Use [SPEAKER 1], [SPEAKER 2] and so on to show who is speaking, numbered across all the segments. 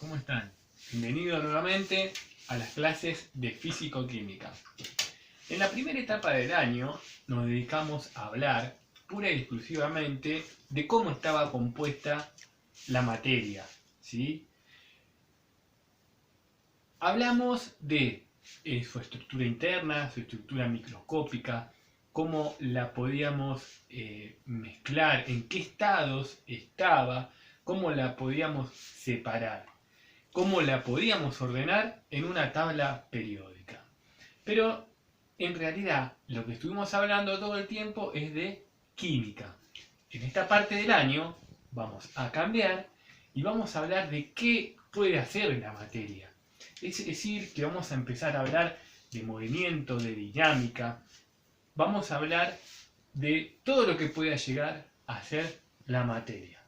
[SPEAKER 1] ¿Cómo están? Bienvenidos nuevamente a las clases de Físico-Química. En la primera etapa del año nos dedicamos a hablar pura y exclusivamente de cómo estaba compuesta la materia, ¿sí? Hablamos de su estructura interna, su estructura microscópica, cómo la podíamos mezclar, en qué estados estaba, cómo la podíamos separar, cómo la podíamos ordenar en una tabla periódica. Pero en realidad lo que estuvimos hablando todo el tiempo es de química. En esta parte del año vamos a cambiar y vamos a hablar de qué puede hacer la materia. Es decir, que vamos a empezar a hablar de movimiento, de dinámica. Vamos a hablar de todo lo que pueda llegar a ser la materia.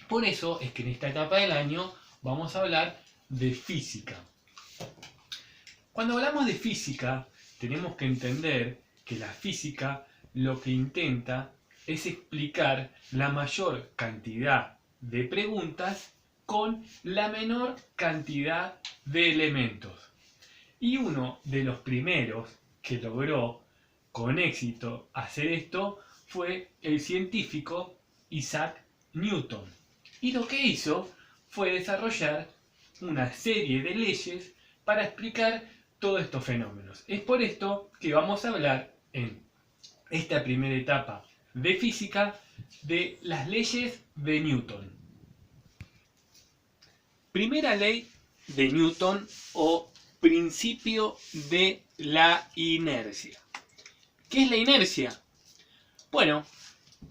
[SPEAKER 1] Por eso es que en esta etapa del año vamos a hablar de física. Cuando hablamos de física, tenemos que entender que la física lo que intenta es explicar la mayor cantidad de preguntas con la menor cantidad de elementos. Y uno de los primeros que logró con éxito hacer esto fue el científico Isaac Newton. Y lo que hizo fue desarrollar una serie de leyes para explicar todos estos fenómenos. Es por esto que vamos a hablar en esta primera etapa de física de las leyes de Newton. Primera ley de Newton o principio de la inercia. ¿Qué es la inercia? Bueno,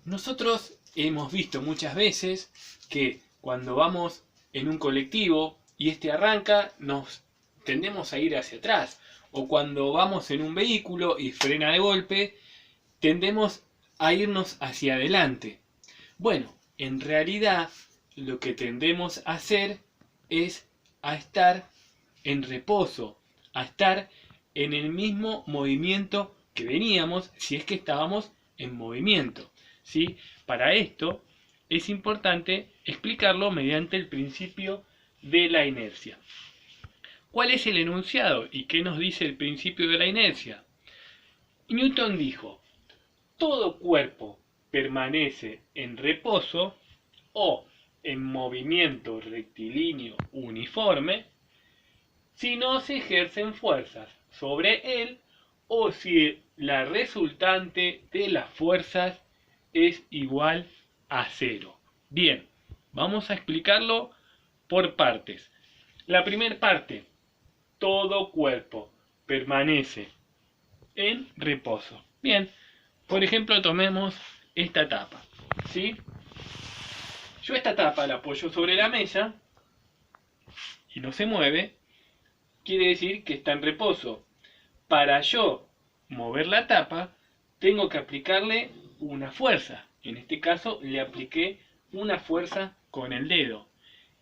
[SPEAKER 1] nosotros hemos visto muchas veces que cuando vamos en un colectivo y este arranca, nos tendemos a ir hacia atrás. O cuando vamos en un vehículo y frena de golpe, tendemos a irnos hacia adelante. Bueno, en realidad lo que tendemos a hacer es a estar en reposo, a estar en el mismo movimiento que veníamos si es que estábamos en movimiento, ¿sí? Para esto es importante explicarlo mediante el principio de la inercia. ¿Cuál es el enunciado y qué nos dice el principio de la inercia? Newton dijo: todo cuerpo permanece en reposo o en movimiento rectilíneo uniforme si no se ejercen fuerzas sobre él o si la resultante de las fuerzas es igual a cero. Bien, vamos a explicarlo por partes. La primera parte: todo cuerpo permanece en reposo. Bien, por ejemplo, tomemos esta tapa, ¿sí? Yo esta tapa la apoyo sobre la mesa y no se mueve, quiere decir que está en reposo. Para yo mover la tapa, tengo que aplicarle una fuerza. En este caso, le apliqué una fuerza con el dedo.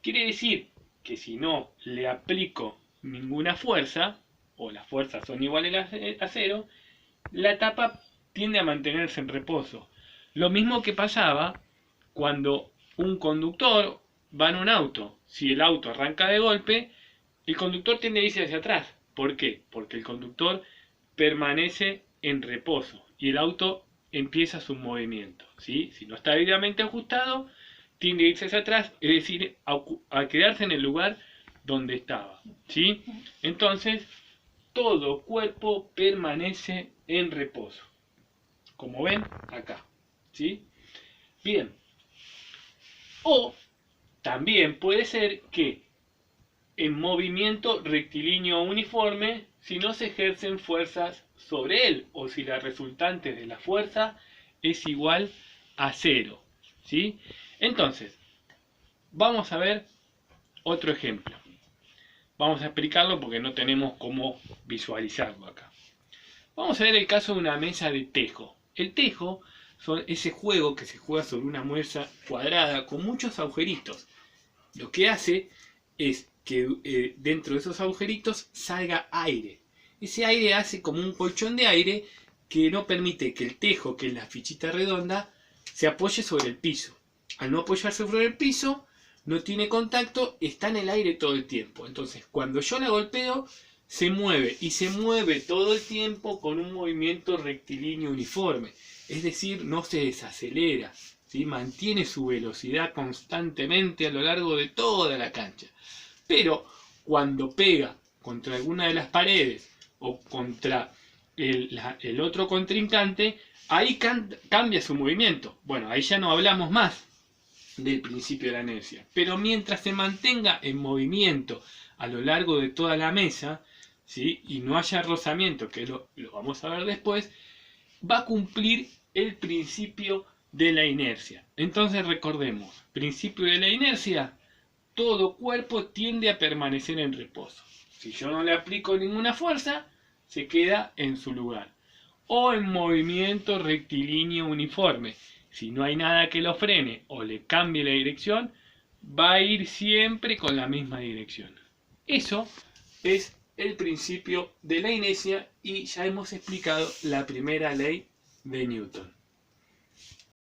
[SPEAKER 1] Quiere decir que si no le aplico ninguna fuerza, o las fuerzas son iguales a cero, la tapa tiende a mantenerse en reposo. Lo mismo que pasaba cuando un conductor va en un auto. Si el auto arranca de golpe, el conductor tiende a irse hacia atrás. ¿Por qué? Porque el conductor permanece en reposo y el auto empieza su movimiento, ¿sí? Si no está debidamente ajustado, tiende a irse hacia atrás, es decir, a quedarse en el lugar donde estaba, ¿sí? Entonces, todo cuerpo permanece en reposo, como ven acá, ¿sí? Bien. O también puede ser que en movimiento rectilíneo uniforme si no se ejercen fuerzas sobre él o si la resultante de la fuerza es igual a cero, ¿sí? Entonces, vamos a ver otro ejemplo. Vamos a explicarlo porque no tenemos cómo visualizarlo acá. Vamos a ver el caso de una mesa de tejo. El tejo son ese juego que se juega sobre una mesa cuadrada con muchos agujeritos. Lo que hace es que dentro de esos agujeritos salga aire. Ese aire hace como un colchón de aire que no permite que el tejo, que es la fichita redonda, se apoye sobre el piso. Al no apoyarse sobre el piso, no tiene contacto, está en el aire todo el tiempo. Entonces, cuando yo la golpeo, se mueve y se mueve todo el tiempo con un movimiento rectilíneo uniforme. Es decir, no se desacelera, ¿sí? Mantiene su velocidad constantemente a lo largo de toda la cancha. Pero cuando pega contra alguna de las paredes o contra el otro contrincante, ahí cambia su movimiento. Bueno, ahí ya no hablamos más del principio de la inercia. Pero mientras se mantenga en movimiento a lo largo de toda la mesa, ¿sí? Y no haya rozamiento, que lo vamos a ver después, va a cumplir el principio de la inercia. Entonces recordemos, principio de la inercia, todo cuerpo tiende a permanecer en reposo. Si yo no le aplico ninguna fuerza, se queda en su lugar. O en movimiento rectilíneo uniforme. Si no hay nada que lo frene o le cambie la dirección, va a ir siempre con la misma dirección. Eso es el principio de la inercia y ya hemos explicado la primera ley de Newton.